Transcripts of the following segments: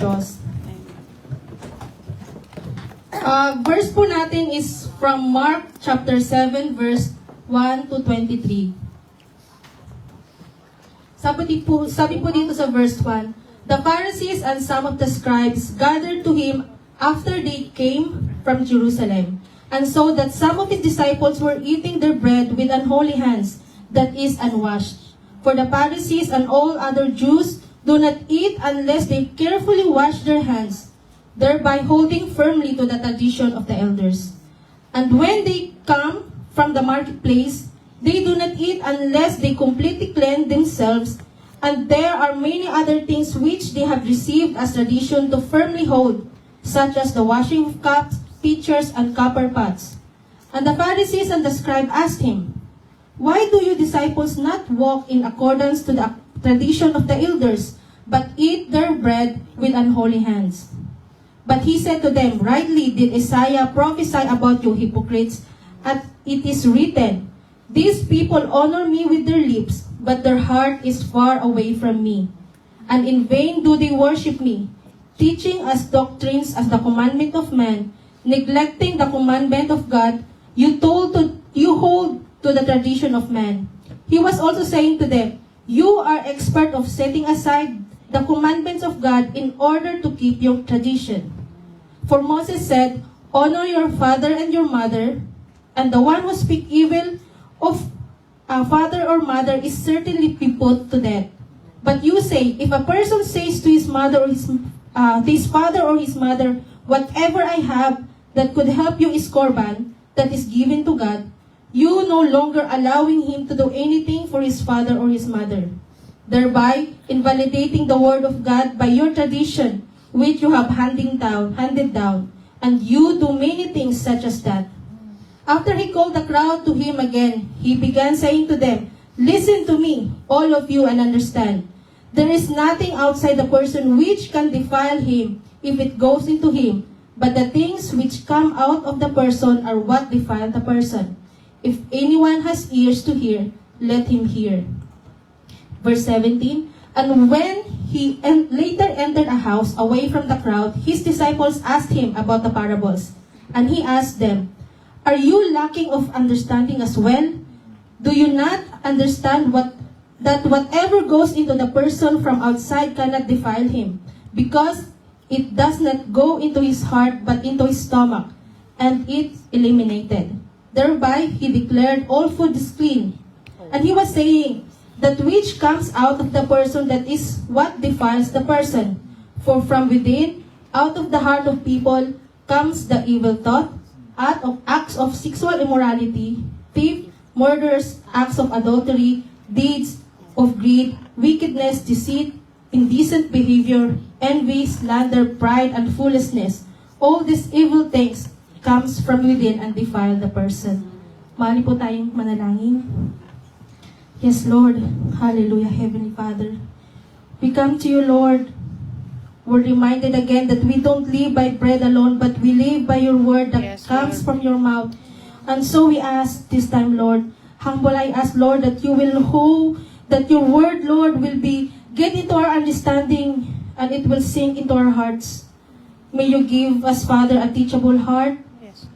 Diyos. Verse po natin is from Mark chapter 7 verse 1 to 23. Sabi po dito sa verse 1, the Pharisees and some of the scribes gathered to him after they came from Jerusalem, and saw that some of his disciples were eating their bread with unholy hands, that is, unwashed. For the Pharisees and all other Jews do not eat unless they carefully wash their hands, thereby holding firmly to the tradition of the elders. And when they come from the marketplace, they do not eat unless they completely cleanse themselves, and there are many other things which they have received as tradition to firmly hold, such as the washing of cups, pitchers, and copper pots. And the Pharisees and the scribe asked him, why do you disciples not walk in accordance to the tradition of the elders, but eat their bread with unholy hands? But he said to them, rightly did Isaiah prophesy about you hypocrites, and it is written, these people honor me with their lips, but their heart is far away from me. And in vain do they worship me, teaching as doctrines as the commandment of man, neglecting the commandment of God, you hold to the tradition of man. He was also saying to them, you are expert of setting aside the commandments of God in order to keep your tradition. For Moses said, honor your father and your mother, and the one who speaks evil of a father or mother is certainly be put to death. But you say, if a person says to his mother or to his father or his mother, whatever I have that could help you is korban, that is given to God, you no longer allowing him to do anything for his father or his mother, thereby invalidating the word of God by your tradition, which you have handed down, and you do many things such as that. After he called the crowd to him again, he began saying to them, listen to me, all of you, and understand. There is nothing outside the person which can defile him if it goes into him, but the things which come out of the person are what defile the person. If anyone has ears to hear, let him hear. Verse 17, and when he later entered a house away from the crowd, his disciples asked him about the parables. And he asked them, are you lacking of understanding as well? Do you not understand that whatever goes into the person from outside cannot defile him, because it does not go into his heart but into his stomach, and it's eliminated. Thereby he declared all food is clean. And he was saying, that which comes out of the person, that is what defiles the person. For from within, out of the heart of people, comes the evil thought, acts of sexual immorality, theft, murders, acts of adultery, deeds of greed, wickedness, deceit, indecent behavior, envy, slander, pride, and foolishness. All these evil things comes from within and defile the person. Mali po tayong manalangin. Yes, Lord. Hallelujah, Heavenly Father. We come to you, Lord. We're reminded again that we don't live by bread alone, but we live by your word that comes from your mouth. And so we ask this time, Lord, humble I ask, Lord, that you will that your word, Lord, will get into our understanding and it will sink into our hearts. May you give us, Father, a teachable heart,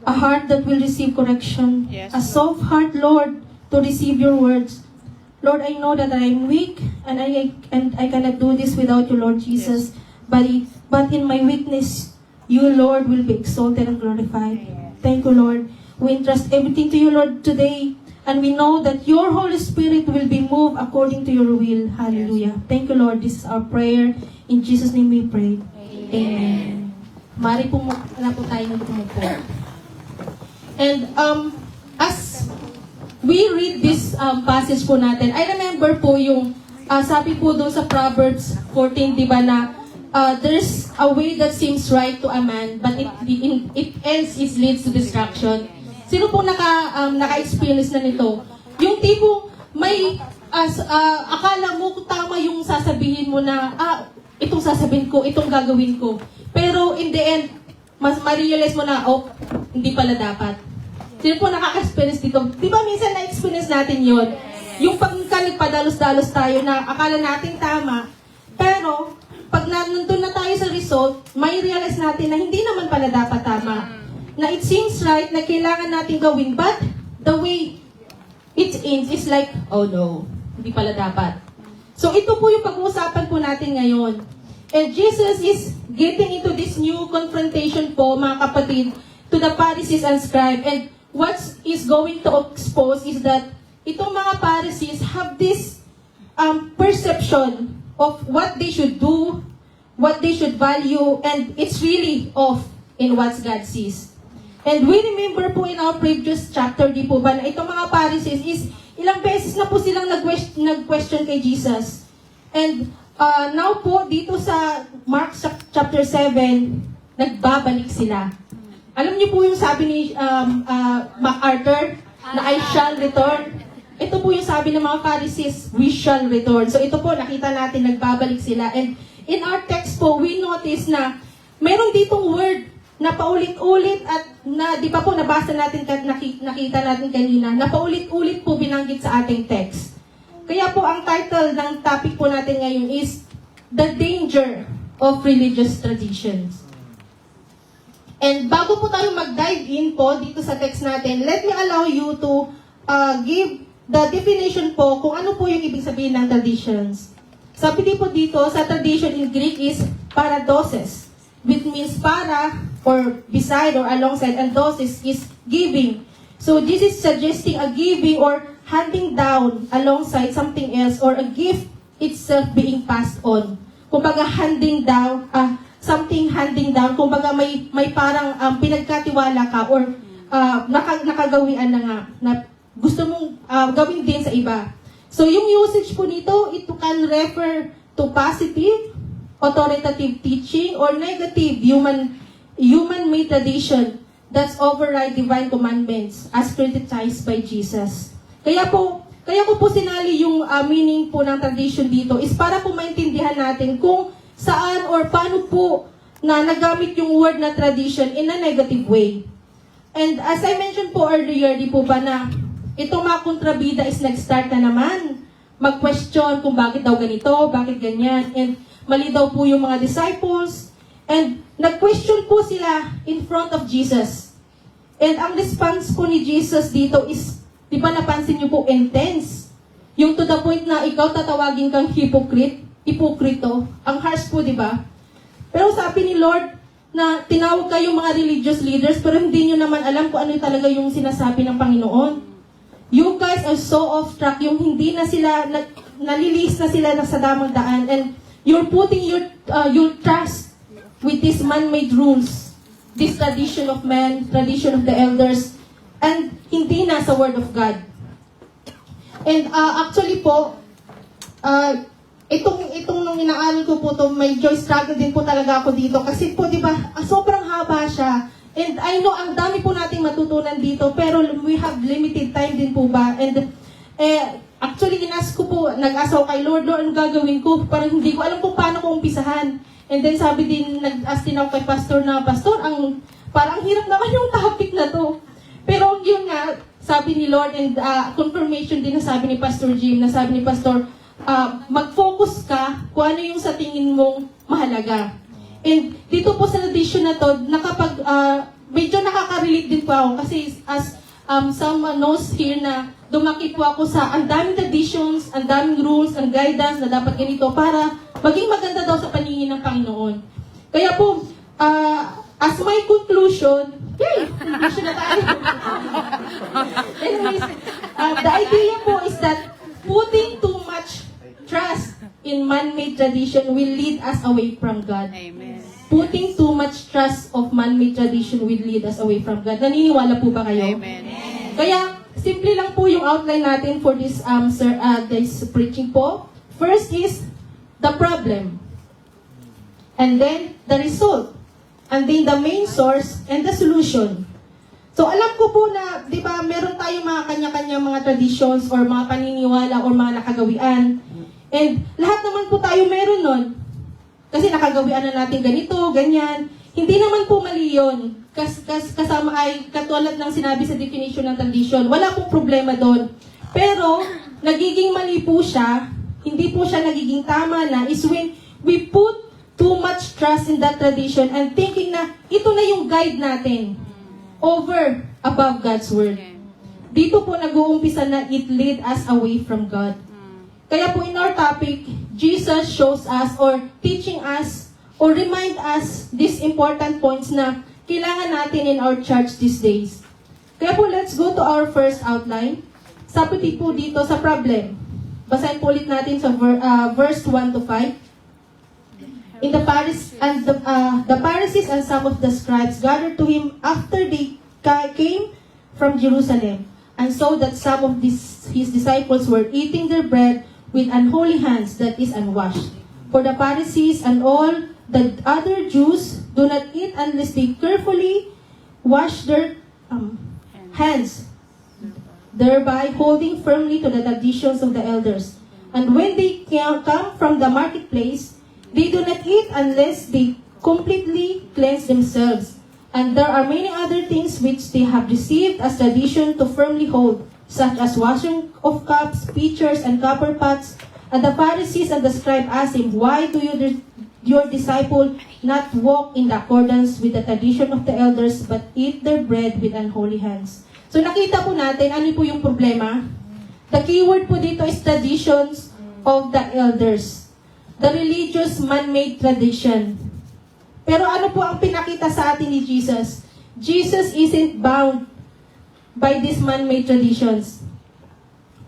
a heart that will receive correction, a soft heart, Lord, to receive your words. Lord, I know that I am weak and I cannot do this without you, Lord Jesus. But in my weakness, you, Lord, will be exalted and glorified. Thank you, Lord. We entrust everything to you, Lord, today. And we know that your Holy Spirit will be moved according to your will. Hallelujah. Thank you, Lord. This is our prayer. In Jesus' name we pray. Amen. Mari po na po tayo nagpumupo. And as we read this passage po natin, I remember po yung sabi po doon sa Proverbs 14, di ba na there's a way that seems right to a man, but it ends, it leads to destruction. Sino po naka-experience na nito? Yung tipong may akala mo tama yung sasabihin mo na itong sasabihin ko, itong gagawin ko. Pero in the end, mas ma-realize mo na, hindi pala dapat. Sino po nakaka-experience dito? Di ba minsan na-experience natin yon? Yung pagka nagpadalos-dalos tayo na akala natin tama, pero pag nandun na tayo sa result, may realize natin na hindi naman pala dapat tama. Na it seems right na kailangan natin gawin, but the way it ends is like, oh no, hindi pala dapat. So ito po yung pag-uusapan po natin ngayon. And Jesus is getting into this new confrontation po, mga kapatid, to the Pharisees and scribes. And what is going to expose is that itong mga Pharisees have this perception of what they should do, what they should value, and it's really off in what God sees. And we remember po in our previous chapter, di po ba, na itong mga Pharisees is ilang beses na po silang nag-question kay Jesus. And now po, dito sa Mark chapter 7, nagbabalik sila. Alam niyo po yung sabi ni MacArthur, na I shall return. Ito po yung sabi ng mga Pharisees, we shall return. So ito po, nakita natin, nagbabalik sila. And in our text po, we notice na meron ditong word na paulit-ulit at na, di ba po, nabasa natin, nakita natin kanina, na paulit-ulit po binanggit sa ating text. Kaya po, ang title ng topic po natin ngayon is The Danger of Religious Traditions. And bago po tayo mag-dive in po dito sa text natin, let me allow you to give the definition po kung ano po yung ibig sabihin ng traditions. Sabi din po dito, sa tradition in Greek is paradoses, which means para or beside or alongside, and doses is giving. So this is suggesting a giving or handing down alongside something else or a gift itself being passed on. Kumbaga handing down, something handing down, kumbaga may parang pinagkatiwala ka or nakagawian na nga na gusto mong gawin din sa iba. So yung usage po nito, it can refer to positive, authoritative teaching, or negative human-made tradition that's override divine commandments as criticized by Jesus. Kaya ko po sinali yung meaning po ng tradition dito is para po maintindihan natin kung saan or paano po na nagamit yung word na tradition in a negative way. And as I mentioned po earlier, di po ba na itong mga kontrabida is nag-start na naman mag-question kung bakit daw ganito, bakit ganyan, and mali daw po yung mga disciples, and nag-question po sila in front of Jesus. And ang response po ni Jesus dito is, di ba napansin niyo po, intense. Yung to the point na ikaw tatawagin kang hipokrito. Ang harsh po, di ba? Pero sabi ni Lord na tinawag kayong mga religious leaders pero hindi nyo naman alam kung ano talaga yung sinasabi ng Panginoon. You guys are so off track, yung hindi na sila, nalilis na sila sa damang daan, and you're putting your trust with these man-made rules, this tradition of men, tradition of the elders, and hindi na sa Word of God. And actually po, itong nung inaaral ko po to, may joy struggle din po talaga ako dito. Kasi po, di ba, sobrang haba siya. And I know, ang dami po nating matutunan dito, pero we have limited time din po ba? And actually, inas ko po, nag-asaw kay Lord, ano gagawin ko? Parang hindi ko alam kung paano ko umpisahan. And then sabi din, nag-ask din ako kay Pastor na, Pastor, parang hirap naman yung topic na to. Pero yun nga, sabi ni Lord, and confirmation din na sabi ni Pastor Jim, na sabi ni Pastor, mag-focus ka kung ano yung sa tingin mong mahalaga. And dito po sa tradition na to, medyo nakaka-relate din po ako kasi as someone knows here na dumaki po ako sa ang daming traditions, ang daming rules, ang guidance na dapat ganito para maging maganda daw sa paningin ng Panginoon. Kaya po, as my conclusion, conclusion na tayo. Anyways, the idea po is that putting too much trust in man-made tradition will lead us away from God. Amen. Putting too much trust of man-made tradition will lead us away from God. Naniniwala po ba kayo? Amen. Kaya, simple lang po yung outline natin for this this preaching po. First is the problem. And then, the result. And then, the main source and the solution. So, alam ko po na, di ba, meron tayong mga kanya-kanya mga traditions or mga paniniwala or mga nakagawian. And lahat naman po tayo meron nun. Kasi nakagawian na natin ganito, ganyan. Hindi naman po mali yun. Kasama ay katulad ng sinabi sa definition ng tradition. Wala pong problema doon. Pero, nagiging mali po siya, hindi po siya nagiging tama na, is when we put too much trust in that tradition and thinking na ito na yung guide natin over above God's Word. Dito po nag-uumpisa na it lead us away from God. Kaya po in our topic, Jesus shows us or teaching us or remind us these important points na kailangan natin in our church these days. Kaya po let's go to our first outline. Sabi po dito sa problem. Basahin po ulit natin sa verse 1 to 5. In the Pharisees and some of the scribes gathered to him after they came from Jerusalem, and saw that some of his disciples were eating their bread with unholy hands, that is unwashed. For the Pharisees and all the other Jews do not eat unless they carefully wash their hands, thereby holding firmly to the traditions of the elders. And when they come from the marketplace, they do not eat unless they completely cleanse themselves. And there are many other things which they have received as tradition to firmly hold, such as washing of cups, pitchers, and copper pots. And the Pharisees and the scribe asked him, why do your disciple not walk in accordance with the tradition of the elders, but eat their bread with unholy hands? So nakita po natin, ano po yung problema? The keyword po dito is traditions of the elders. The religious man-made tradition. Pero ano po ang pinakita sa atin ni Jesus? Jesus isn't bound by these man-made traditions.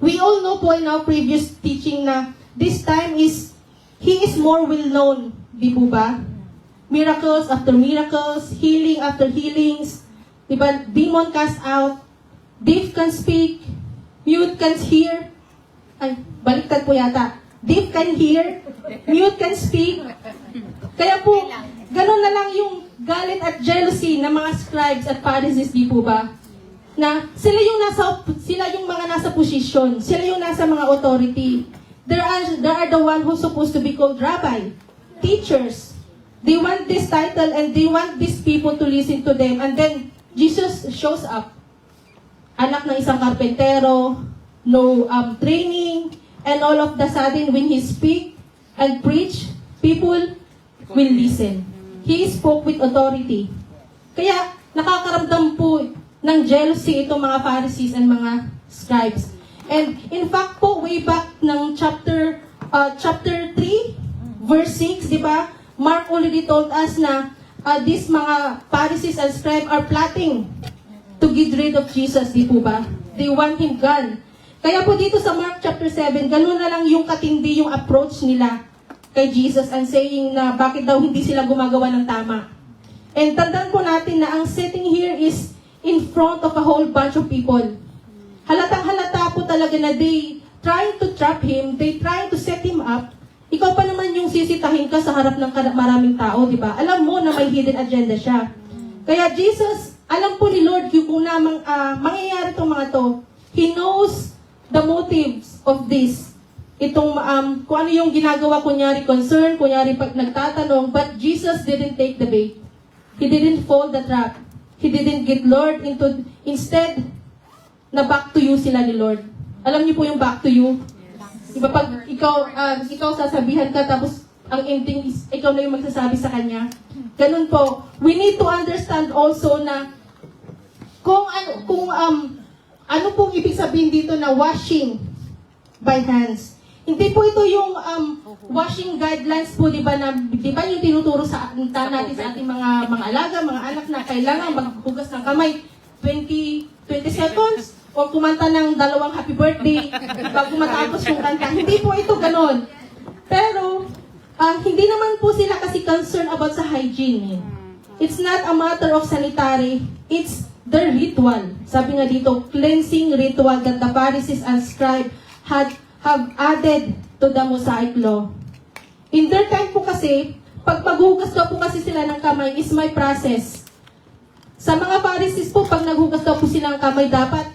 We all know po in our previous teaching na this time He is more well-known. Di po ba? Miracles after miracles, healing after healings, diba? Demon cast out, deaf can speak, mute can hear. Ay, baliktad po yata. Deaf can hear, mute can speak. Kaya po, ganun na lang yung galit at jealousy ng mga scribes at Pharisees, di po ba? Na sila yung mga nasa posisyon, sila yung nasa mga authority. There are the one who's supposed to be called rabbi, teachers. They want this title and they want these people to listen to them. And then Jesus shows up. Anak ng isang karpentero, no training, and all of the sudden, when He speak and preach, people will listen. He spoke with authority. Kaya, nakakaramdam po ng jealousy itong mga Pharisees and mga scribes. And in fact po, way back ng chapter 3, verse 6, di ba? Mark already told us na these mga Pharisees and scribes are plotting to get rid of Jesus, di po ba? They want Him gone. Kaya po dito sa Mark chapter 7, ganun na lang yung katindi yung approach nila kay Jesus and saying na bakit daw hindi sila gumagawa ng tama. And tandaan po natin na ang setting here is in front of a whole bunch of people. Halatang-halata po talaga na they trying to trap Him, they trying to set Him up. Ikaw pa naman yung sisitahin ka sa harap ng maraming tao, di ba? Alam mo na may hidden agenda siya. Kaya Jesus, alam po ni Lord yung kung namang mangyayari itong mga to. He knows the motives of this. Itong, kung ano yung ginagawa, kunyari concern, kunyari pag nagtatanong, but Jesus didn't take the bait. He didn't fall the trap. He didn't get lured into, instead, na back to you sila ni Lord. Alam niyo po yung back to you? Diba pag ikaw sasabihan ka, tapos ang ending is, ikaw na yung magsasabi sa kanya. Ganun po. We need to understand also na ano pong ibig sabihin dito na washing by hands. Hindi po ito yung washing guidelines po, di ba yung tinuturo sa natin sa ating mga alaga, mga anak na kailangan maghugas ng kamay 20 seconds o kumanta ng 2 happy birthday bago matapos yung kanta. Hindi po ito ganon. Pero, hindi naman po sila kasi concerned about sa hygiene. It's not a matter of sanitary, it's their ritual. Sabi nga dito, cleansing ritual that the Pharisees and scribes have added to the Mosaic law. In their time po kasi, pag maghugas daw po kasi sila ng kamay is may process. Sa mga Pharisees po, pag naghugas daw po sila ng kamay, dapat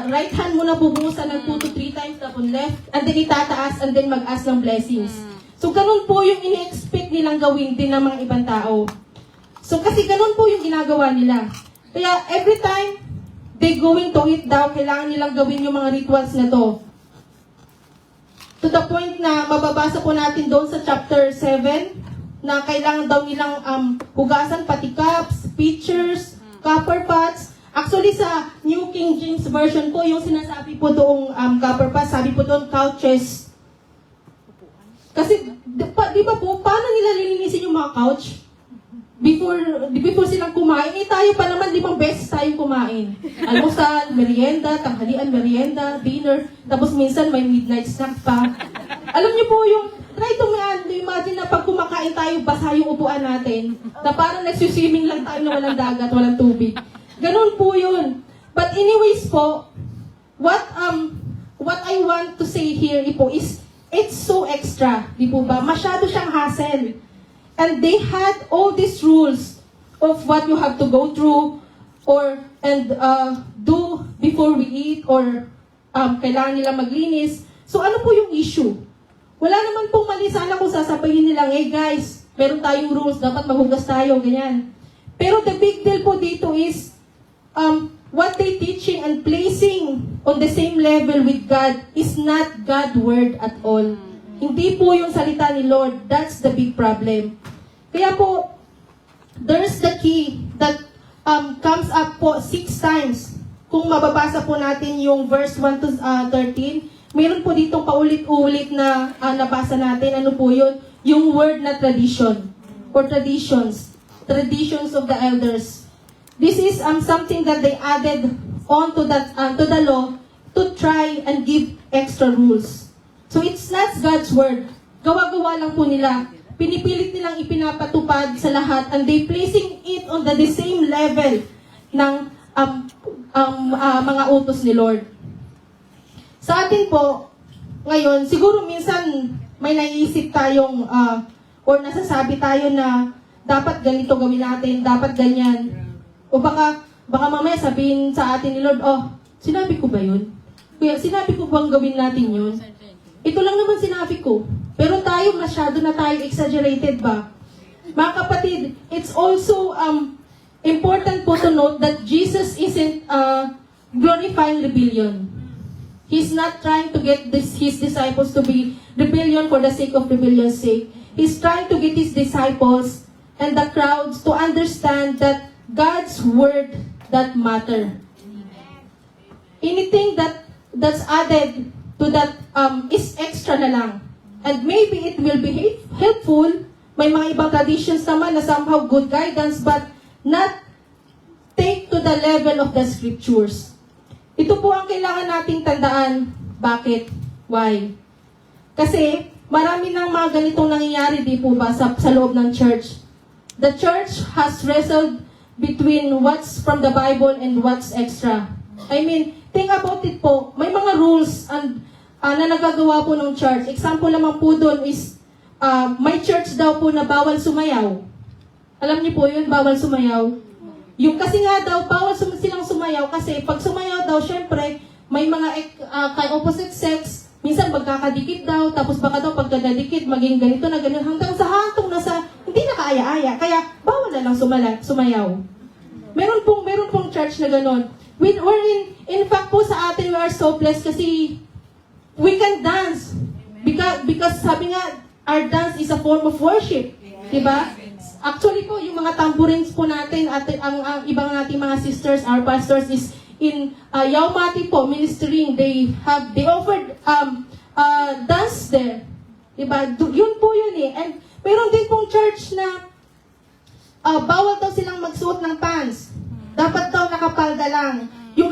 right hand muna bubuhusan ng 2 to 3 times, tapos left, and then itataas, and then mag-ask ng blessings. So, ganun po yung ini-expect nilang gawin din ng mga ibang tao. So, kasi ganun po yung ginagawa nila. Kaya, every time they going to it daw, kailangan nilang gawin yung mga rituals na to. To the point na mababasa po natin doon sa chapter 7 na kailangan daw nilang hugasan pati cups, pitchers, copper pots. Actually, sa New King James Version po, yung sinasabi po doong copper pots, sabi po doon, couches. Kasi, di ba po, paano nila lilinisin yung mga couch? Before silang kumain, tayo pa naman 5 beses tayong kumain. Almusal, merienda, tanghalian, merienda, dinner, tapos minsan may midnight snack pa. Alam niyo po yung, try to imagine na pag kumakain tayo, basa yung upuan natin, na parang nagsuswimming lang tayo na walang dagat, walang tubig. Ganun po yun. But anyways po, what I want to say here po is, it's so extra, di po ba? Masyado siyang hassle. And they had all these rules of what you have to go through and do before we eat or kailangan nila maglinis. So ano po yung issue? Wala naman pong mali sana kung sasabihin nilang, hey guys, meron tayong rules, dapat maghugas tayo, ganyan. Pero the big deal po dito is what they teaching and placing on the same level with God is not God's word at all. Hindi po yung salita ni Lord. That's the big problem. Kaya po, there's the key that comes up po 6 times. Kung mababasa po natin yung verse 1 to 13, meron po ditong paulit-ulit na nabasa natin. Ano po yun? Yung word na tradition or traditions. Traditions of the elders. This is something that they added on to the law to try and give extra rules. So it's not God's word. Gawa-gawa lang po nila. Pinipilit nilang ipinapatupad sa lahat and they placing it on the same level ng mga utos ni Lord. Sa atin po, ngayon, siguro minsan may naiisip tayong or nasasabi tayo na dapat ganito gawin natin, dapat ganyan. O baka mamaya sabihin sa atin ni Lord, sinabi ko ba yun? Kuya, sinabi ko bang gawin natin yun? Ito lang naman sinabi ko. Pero tayo, masyado na tayo exaggerated ba? Mga kapatid, it's also important po to note that Jesus isn't glorifying rebellion. He's not trying to get his disciples to be rebellion for the sake of rebellion's sake. He's trying to get his disciples and the crowds to understand that God's word that matter. Anything that's added to that is extra na lang. And maybe it will be helpful. May mga ibang traditions naman na somehow good guidance, but not take to the level of the scriptures. Ito po ang kailangan nating tandaan. Bakit? Why? Kasi marami ng mga ganitong nangyayari, di po ba, sa loob ng church. The church has wrestled between what's from the Bible and what's extra. I mean, think about it po. May mga rules na nagagawa po ng church. Example naman po doon is, may church daw po na bawal sumayaw. Alam niyo po yun, bawal sumayaw. Yung kasi nga daw, bawal silang sumayaw kasi pag sumayaw daw, syempre, may mga opposite sex, minsan magkakadikit daw, tapos baka daw pagkadikit, maging ganito na ganito, hanggang sa hantong na sa, hindi na kaaya-aya, kaya bawal na lang sumayaw. Meron pong church na gano'n. In fact po sa atin, we are so blessed kasi we can dance. Because sabi nga, our dance is a form of worship. Diba? Actually po, yung mga tambourines po natin, at ang ibang nating mga sisters, our pastors is in Yaumati po, ministering. They offered dance there. Diba? Yun po yun eh. And meron din pong church na bawal daw silang magsuot ng pants. Dapat daw nakapalda lang. Yung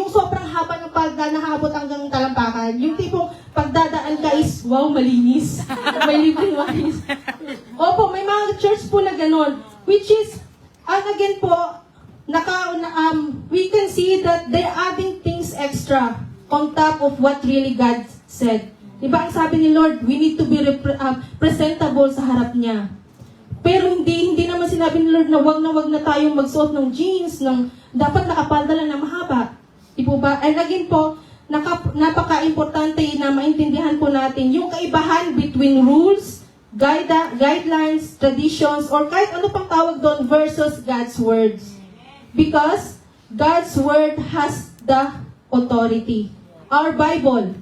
sobrang haba ng palda nahabot hanggang talampakan. Yung tipong pagdadaan ka is, wow, malinis. May libreng walis. Opo, may mga church po na ganon. Which is, again po, we can see that they're adding things extra on top of what really God said. Diba ang sabi ni Lord, we need to be presentable sa harap niya. Pero hindi naman sinabi ni Lord na wag na tayong magsuot ng jeans, dapat nakapalda lang na mahaba. Di po ba? And again po, napaka-importante na maintindihan po natin yung kaibahan between rules, guidelines, traditions, or kahit ano pang tawag doon versus God's words. Because God's word has the authority. Our Bible,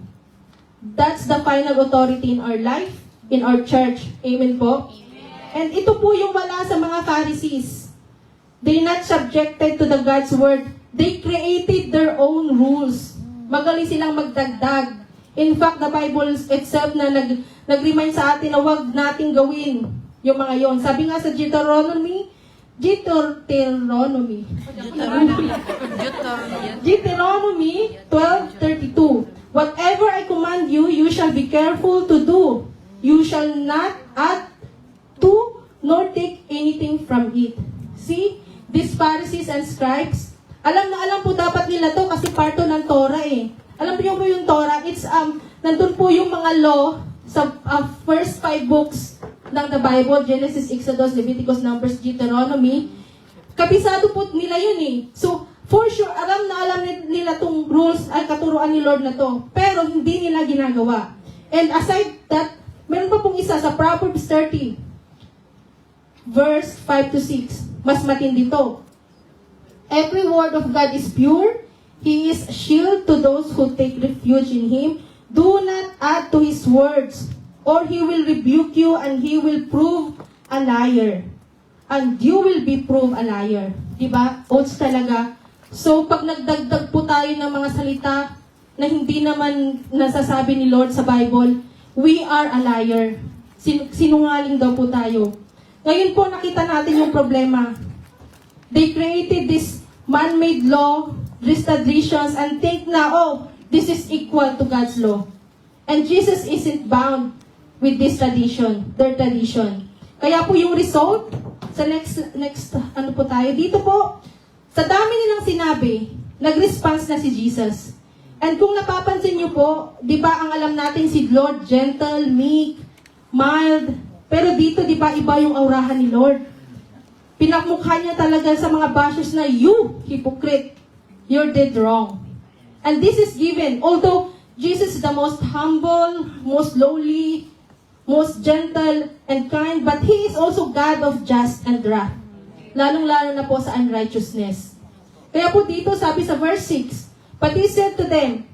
that's the final authority in our life, in our church. Amen po? And ito po yung wala sa mga Pharisees. They not subjected to the God's word. They created their own rules. Magaling silang magdagdag. In fact, the Bible itself na nag-remind sa atin na huwag nating gawin yung mga yon. Sabi nga sa Deuteronomy 12:32. Whatever I command you, you shall be careful to do. You shall not add to nor take anything from it. See, these Pharisees and scribes, alam na alam po dapat nila to kasi parto ng Torah eh. Alam niyo po yung Torah, it's nandun po yung mga law sa first 5 books ng the Bible, Genesis, Exodus, Leviticus, Numbers, Deuteronomy. Kabisado po nila yun eh. So, for sure, alam na alam nila tong rules ay katuruan ni Lord na to. Pero hindi nila ginagawa. And aside that, meron pa pong isa sa Proverbs 30, verse 5 to 6. Mas matindi to. Every word of God is pure. He is shield to those who take refuge in Him. Do not add to His words, or He will rebuke you and He will prove a liar. And you will be proved a liar. Diba? Oaths talaga. So, pag nagdagdag po tayo ng mga salita na hindi naman nasasabi ni Lord sa Bible, we are a liar. Sinungaling daw po tayo. Ngayon po, nakita natin yung problema. They created this man-made law, these traditions, and think na, oh, this is equal to God's law. And Jesus isn't bound with this tradition, their tradition. Kaya po yung result, sa next ano po tayo, dito po, sa dami nilang sinabi, nag-response na si Jesus. And kung napapansin niyo po, di ba ang alam natin si Lord, gentle, meek, mild, pero dito di ba iba yung aurahan ni Lord? Pinakmukha niya talaga sa mga bashers na, you, hypocrite, you're dead wrong. And this is given, although Jesus is the most humble, most lowly, most gentle and kind, but He is also God of just and wrath. Lalong-lalo na po sa unrighteousness. Kaya po dito sabi sa verse 6, but He said to them,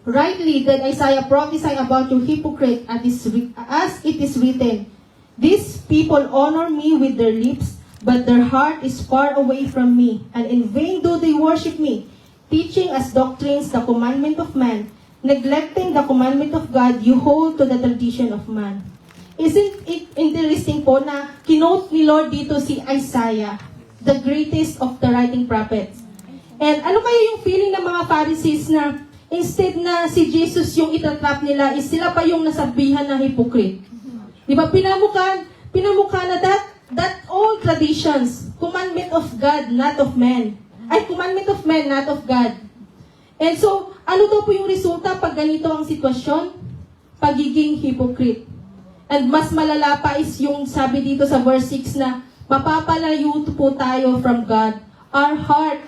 rightly did Isaiah prophesy about you hypocrite as it is written, these people honor me with their lips, but their heart is far away from me, and in vain do they worship me, teaching as doctrines the commandment of man, neglecting the commandment of God, you hold to the tradition of man. Isn't it interesting po na kinote ni Lord dito si Isaiah, the greatest of the writing prophets. And ano kaya yung feeling ng mga Pharisees na instead na si Jesus yung itatrap nila, is sila pa yung nasabihan na hypocrite. Di ba? Pinamukha na that all traditions, commandment of God, not of man. Ay, commandment of man, not of God. And so, ano daw po yung resulta pag ganito ang sitwasyon? Pagiging hypocrite. And mas malala pa is yung sabi dito sa verse 6 na mapapalayo po tayo from God. Our heart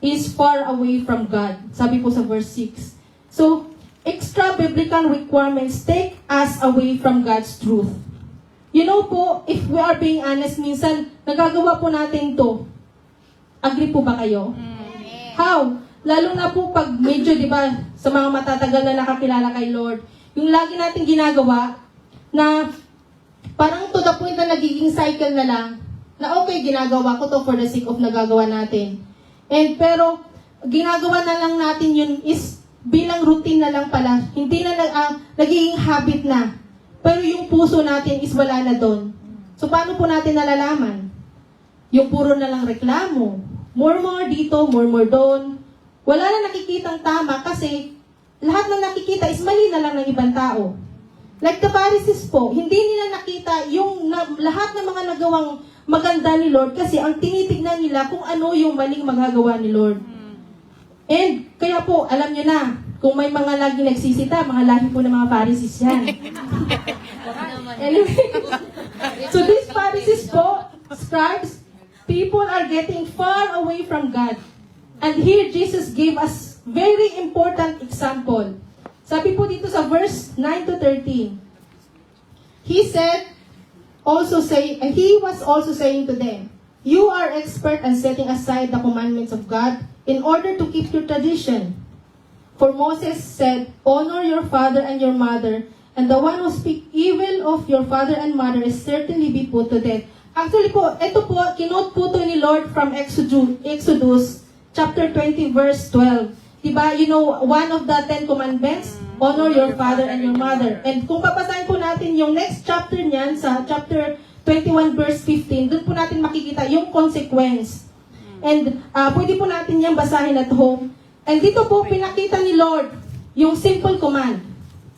is far away from God. Sabi po sa verse 6. So, extra biblical requirements take us away from God's truth. You know po, if we are being honest, minsan nagagawa po natin to. Agree po ba kayo? How? Lalo na po pag medyo, di ba, sa mga matatagal na nakakilala kay Lord, yung lagi natin ginagawa, na parang to the point na nagiging cycle na lang, na okay, ginagawa ko to for the sake of nagagawa natin. And pero, ginagawa na lang natin yun is bilang routine na lang pala. Hindi na nagiging habit na. Pero yung puso natin is wala na doon. So, paano po natin nalalaman? Yung puro na lang reklamo. More dito, more doon. Wala na nakikitang tama kasi lahat na nakikita is mali na lang ng ibang tao. Like the Pharisees po, hindi nila nakita yung lahat ng mga nagawang maganda ni Lord kasi ang tinitignan nila kung ano yung maling magagawa ni Lord. And kaya po, alam nyo na, kung may mga lagi nagsisita, mga lahi po ng mga Pharisees yan. Anyway, so these Pharisees po, scribes, people are getting far away from God. And here, Jesus gave us very important example. Sabi po dito sa verse 9 to 13. He was also saying to them, you are expert in setting aside the commandments of God in order to keep your tradition. For Moses said, honor your father and your mother, And the one who speak evil of your father and mother is certainly be put to death. Actually po, ito po, kinote po to ni Lord from Exodus chapter 20 verse 12. Diba, you know, one of the 10 commandments, honor your father and your mother. And kung papasahin po natin yung next chapter niyan, sa chapter 21 verse 15, doon po natin makikita yung consequence. And pwede po natin yung basahin at home. And dito po, pinakita ni Lord yung simple command.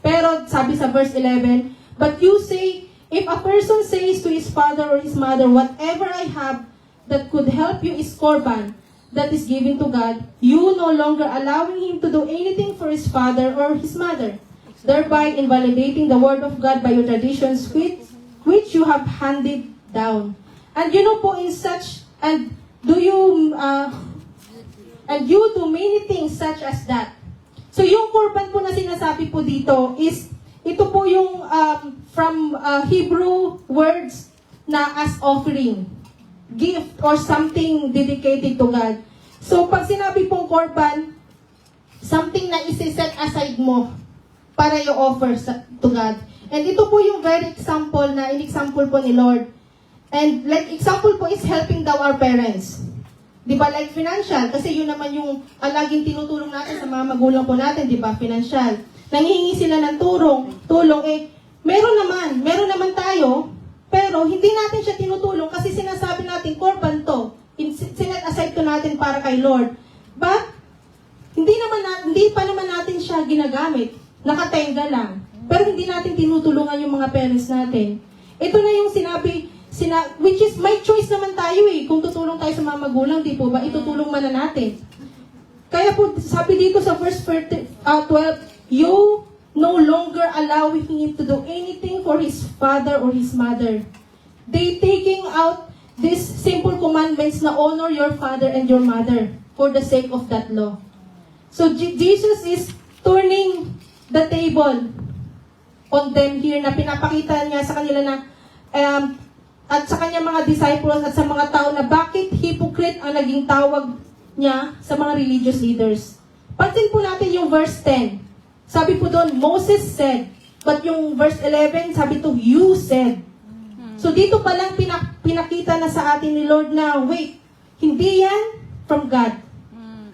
Pero sabi sa verse 11, but you say, if a person says to his father or his mother, whatever I have that could help you is korban, that is given to God, you no longer allowing him to do anything for his father or his mother, thereby invalidating the word of God by your traditions which you have handed down. And you know po in such, and you do many things such as that. So yung korban po na sinasabi po dito is, ito po yung from Hebrew words na as offering, gift or something dedicated to God. So pag sinabi pong korban, something na isi-set aside mo para i-offer to God. And ito po yung very example na in-example po ni Lord. And like example po is helping daw our parents. Di ba, like financial, kasi yun naman yung laging tinutulong natin sa mga magulang po natin, di ba, financial. Nanghihingi sila ng tulong, meron naman tayo, pero hindi natin siya tinutulong kasi sinasabi natin, korban to, sinet aside to natin para kay Lord. But, hindi pa naman natin siya ginagamit, nakatenga lang. Pero hindi natin tinutulungan yung mga parents natin. Ito na yung which is my choice naman tayo kung tutulong tayo sa mga magulang, di po ba, itutulong man na natin. Kaya po, sabi dito sa verse 12, you no longer allowing him to do anything for his father or his mother. They taking out these simple commandments na honor your father and your mother for the sake of that law. So Jesus is turning the table on them here na pinapakita niya sa kanila na at sa kanyang mga disciples at sa mga tao na bakit hypocrite ang naging tawag niya sa mga religious leaders. Pansin po natin yung verse 10. Sabi po doon, Moses said. But yung verse 11, sabi to, you said. So dito pa lang pinakita na sa atin ni Lord na, wait, hindi yan from God.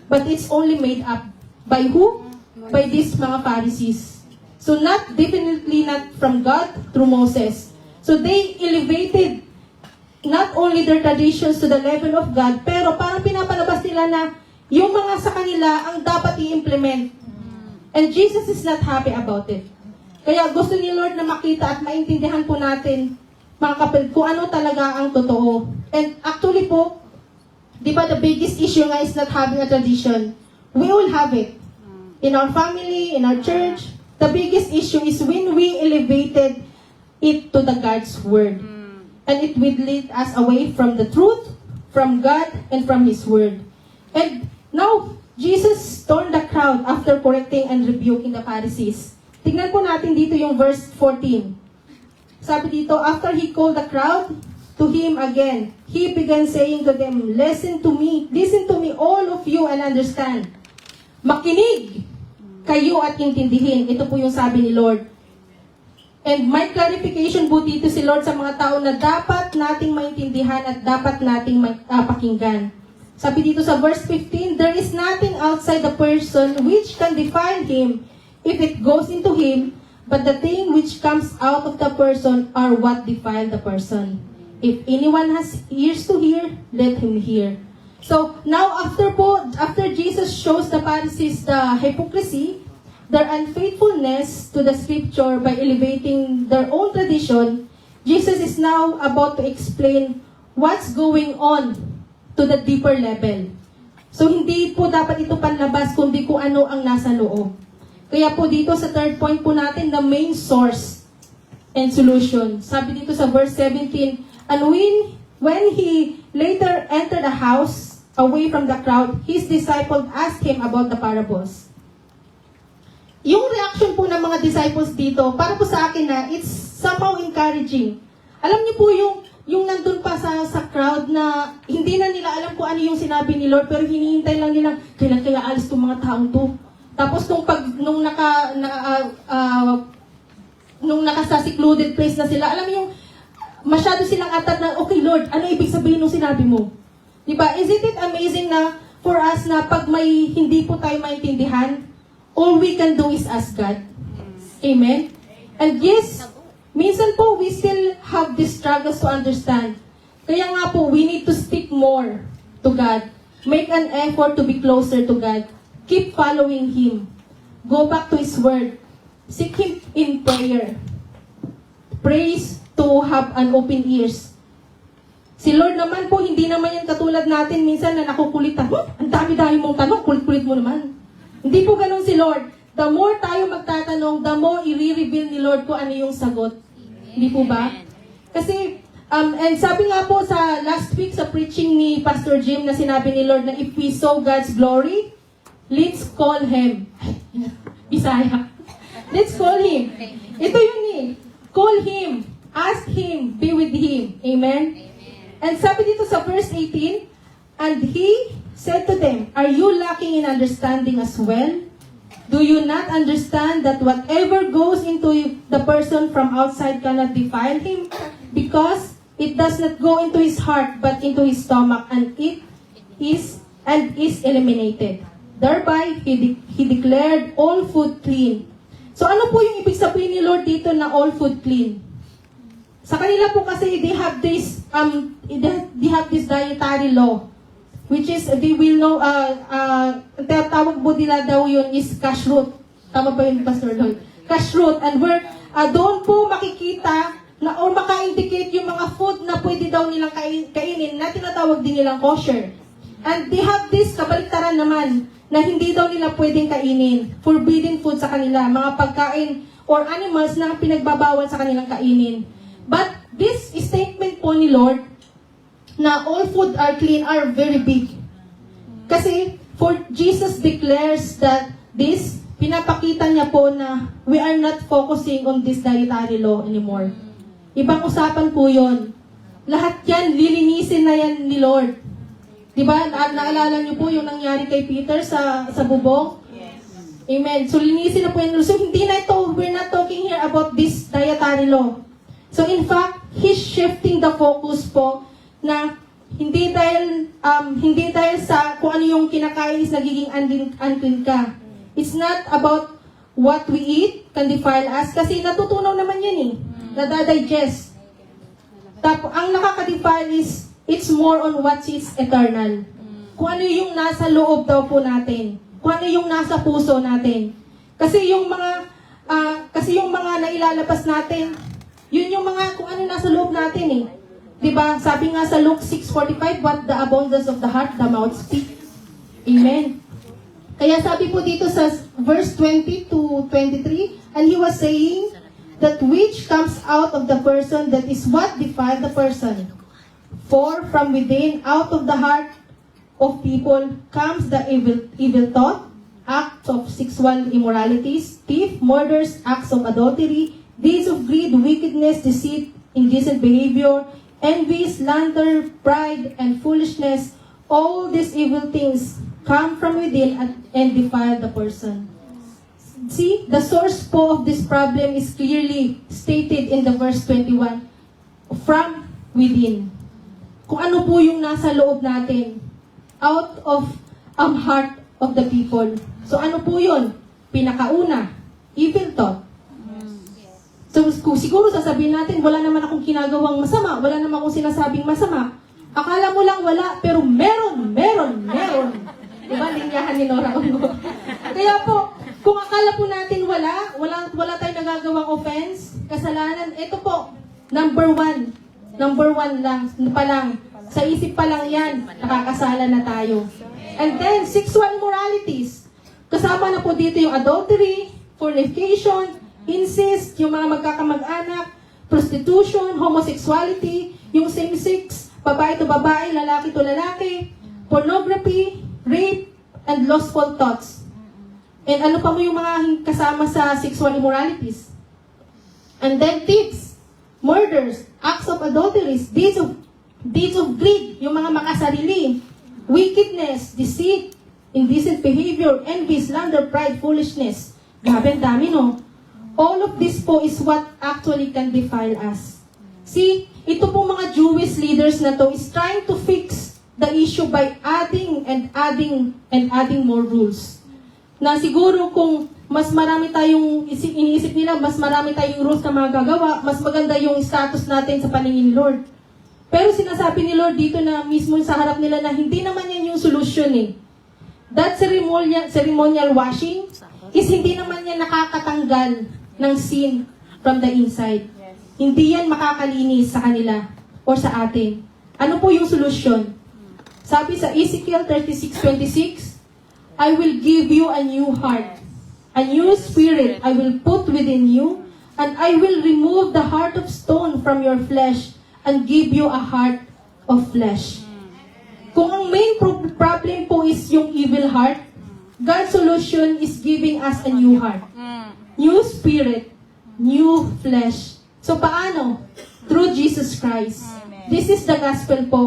But it's only made up. By who? By these mga Pharisees. So definitely not from God through Moses. So they elevated not only their traditions to the level of God, pero parang pinapalabas nila na yung mga sa kanila ang dapat i-implement. And Jesus is not happy about it. Kaya gusto ni Lord na makita at maintindihan po natin, mga kapatid, kung ano talaga ang totoo. And actually po, di ba the biggest issue nga is not having a tradition. We all have it. In our family, in our church, the biggest issue is when we elevated it to the God's Word. And it will lead us away from the truth, from God, and from His Word. And now, Jesus turned the crowd after correcting and rebuking the Pharisees. Tignan po natin dito yung verse 14. Sabi dito, after He called the crowd to Him again, He began saying to them, listen to me, all of you, and understand. Makinig kayo at intindihin. Ito po yung sabi ni Lord. And may clarification po dito si Lord sa mga tao na dapat nating maintindihan at dapat nating pakinggan. Sabi dito sa verse 15, there is nothing outside the person which can defile him if it goes into him, but the thing which comes out of the person are what defile the person. If anyone has ears to hear, let him hear. So now after Jesus shows the Pharisees the hypocrisy, their unfaithfulness to the scripture by elevating their own tradition, Jesus is now about to explain what's going on to the deeper level. So hindi po dapat ito panlabas kundi kung ano ang nasa loob. Kaya po dito sa third point po natin, the main source and solution. Sabi dito sa verse 17, and when he later entered a house away from the crowd, his disciples asked him about the parables. Yung reaction po ng mga disciples dito, para po sa akin na it's somehow encouraging. Alam niyo po yung nandun pa sa crowd na hindi na nila alam kung ano yung sinabi ni Lord, pero hinihintay lang nila, kailan kaya alis itong mga taong to. Tapos nung nakasa secluded place na sila, alam mo yung masyado silang atat na, okay Lord, ano ibig sabihin nung sinabi mo? Diba? Isn't it amazing na for us na pag may hindi po tayo maintindihan, all we can do is ask God. Amen? And yes, minsan po we still have these struggles to understand. Kaya nga po, we need to stick more to God. Make an effort to be closer to God. Keep following Him. Go back to His Word. Seek Him in prayer. Praise to have an open ears. Si Lord naman po, hindi naman yan katulad natin minsan na nakukulitan. Ang dami-dami mong tanong, kulit-kulit mo naman. Hindi po ganun si Lord. The more tayo magtatanong, the more i-reveal ni Lord kung ano yung sagot. Hindi po ba? Kasi, and sabi nga po sa last week sa preaching ni Pastor Jim na sinabi ni Lord na if we saw God's glory, let's call Him. Bisaya. Let's call Him. Ito yun eh. Call Him. Ask Him. Be with Him. Amen? And sabi dito sa verse 18, and He said to them, are you lacking in understanding as well? Do you not understand that whatever goes into the person from outside cannot defile him? Because it does not go into his heart, but into his stomach, and it is eliminated. Thereby, he declared all food clean. So ano po yung ibig sabihin ni Lord dito na all food clean? Sa kanila po kasi they have this dietary law, which is they will know tawag po nila daw yun is kashrut. Tama ba yun, Pastor Lloyd? Kashrut. And where doon po makikita na or maka-indicate yung mga food na pwede daw nilang kainin na tinatawag din nilang kosher. And they have this kabaliktaran naman na hindi daw nila pwedeng kainin. Forbidden food sa kanila. Mga pagkain or animals na pinagbabawal sa kanilang kainin. But this statement po ni Lord na all food are clean are very big. Kasi for Jesus declares that this, pinapakita niya po na we are not focusing on this dietary law anymore. Ibang usapan po yun. Lahat yan, lilinisin na yan ni Lord. Diba? Naalala niyo po yung nangyari kay Peter sa bubong? Yes. Amen. So linisin na po yan. So hindi na ito, we're not talking here about this dietary law. So in fact, He's shifting the focus po na hindi dahil sa kung ano yung kinakain is nagiging unclean ka. It's not about what we eat can defile us kasi natutunaw naman yan eh. Nadadigest. Tapos ang nakaka-defile is it's more on what is eternal. Kung ano yung nasa loob daw po natin. Kung ano yung nasa puso natin. Kasi yung mga nailalabas natin, yun yung mga kung ano nasa loob natin eh. Diba? Sabi nga sa Luke 6:45, what the abundance of the heart, the mouth speaks. Amen. Kaya sabi po dito sa verse 20 to 23, and he was saying that which comes out of the person, that is what defiles the person. For from within, out of the heart of people, comes the evil thought, acts of sexual immoralities, theft, murders, acts of adultery, deeds of greed, wickedness, deceit, indecent behavior, envy, slander, pride, and foolishness. All these evil things come from within and defile the person. See, the source po of this problem is clearly stated in the verse 21. From within. Kung ano po yung nasa loob natin. Out of heart of the people. So ano po yun? Pinakauna, evil thought. So, siguro sasabihin natin, wala naman akong ginagawang masama, wala naman akong sinasabing masama. Akala mo lang wala, pero meron. Diba, linyahan ni Nora Uno. Kaya po, kung akala po natin wala tayong nagagawang offense, kasalanan, ito po, number one lang, sa isip pa lang yan, nakakasala na tayo. And then, sexual immoralities. Kasama na po dito yung adultery, fornication, incest, yung mga magkakamag-anak, prostitution, homosexuality, yung same-sex, babae to babae, lalaki to lalaki, pornography, rape, and lustful thoughts. And ano pa mo yung mga kasama sa sexual immoralities? And then thieves, murders, acts of adulteries, deeds of greed, yung mga makasarili, wickedness, deceit, indecent behavior, envy, slander, pride, foolishness. Grabe, ang dami, no? all of this po is what actually can defile us. See, ito po mga Jewish leaders na to is trying to fix the issue by adding and adding and adding more rules. Na siguro kung mas marami tayong iniisip nila, mas marami tayong rules na magagawa, mas maganda yung status natin sa paningin ni Lord. Pero sinasabi ni Lord dito na mismo sa harap nila na hindi naman yan yung solution eh. That ceremonial washing is hindi naman yan nakakatanggal ng sin from the inside. Hindi yan makakalinis sa kanila or sa atin. Ano po yung solusyon? Sabi sa Ezekiel 36:26, I will give you a new heart. A new spirit I will put within you, and I will remove the heart of stone from your flesh and give you a heart of flesh. Kung ang main problem po is yung evil heart, God's solution is giving us a new heart. New spirit, new flesh. So paano? Through Jesus Christ. This is the gospel po.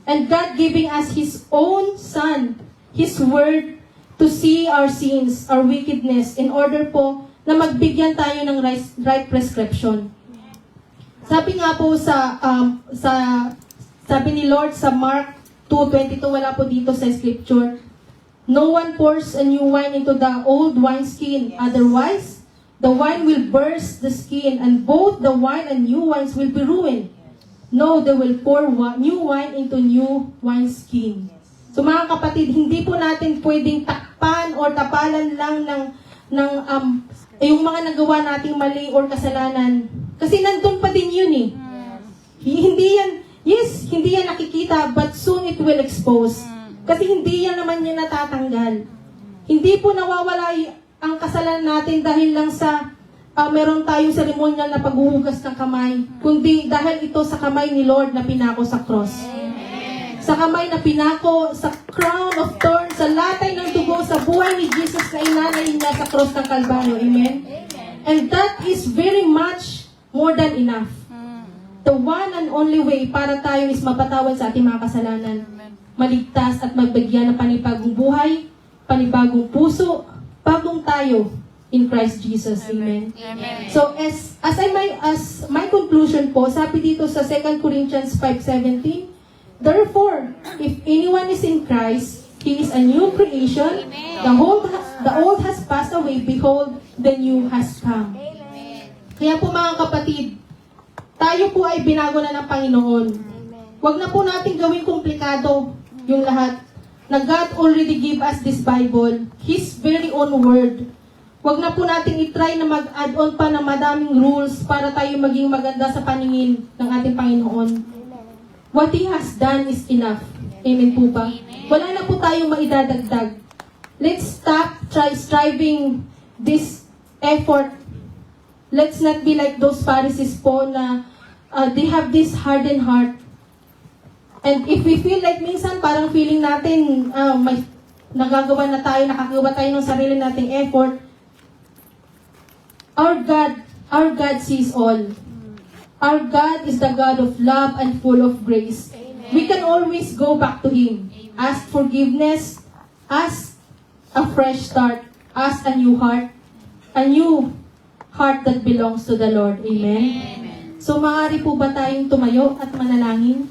And God giving us His own Son, His Word, to see our sins, our wickedness, in order po na magbigyan tayo ng right prescription. Sabi nga po sabi ni Lord sa Mark 2:22, wala po dito sa scripture, no one pours a new wine into the old wineskin, otherwise the wine will burst the skin, and both the wine and new wines will be ruined. No, they will pour new wine into new wineskin. So mga kapatid, hindi po natin pwedeng takpan or tapalan lang ng yung mga nagawa nating mali or kasalanan. Kasi nandun pa din yun eh. Hindi yan nakikita, but soon it will expose. Kasi hindi yan naman yan natatanggal. Hindi po nawawala ang kasalanan natin dahil lang sa meron tayong seremonyal na paghuhugas ng kamay, kundi dahil ito sa kamay ni Lord na pinako sa cross. Sa kamay na pinako, sa crown of thorns, sa latay ng dugo, sa buhay ni Jesus na inanay niya sa cross ng Kalbaryo. Amen? And that is very much more than enough. The one and only way para tayo is mapatawad sa ating mga kasalanan, maligtas at magbigyan ng panibagong buhay, panibagong puso, bagong tayo in Christ Jesus. Amen? Amen. So as my conclusion po, sabi dito sa 2 Corinthians 5:17, therefore, if anyone is in Christ, he is a new creation. The old has passed away. Behold, the new has come. Kaya po mga kapatid, tayo po ay binago na ng Panginoon. Huwag na po natin gawing komplikado yung lahat. Na God already gave us this Bible, His very own word. Huwag na po natin itry na mag-add on pa ng madaming rules para tayo maging maganda sa paningin ng ating Panginoon. What He has done is enough. Amen po ba? Wala na po tayong maidadagdag. Let's stop striving this effort. Let's not be like those Pharisees po na they have this hardened heart. And if we feel like minsan parang feeling natin may nakagawa tayo ng sarili nating effort, our God sees all. Our God is the God of love and full of grace. Amen. We can always go back to Him. Amen. Ask forgiveness, ask a fresh start, ask a new heart that belongs to the Lord. Amen? Amen. So maaari po ba tayong tumayo at manalangin?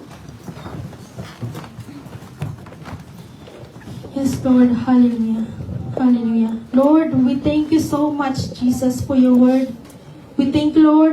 Yes, Lord. Hallelujah. Hallelujah. Lord, we thank you so much, Jesus, for your word. We thank you, Lord,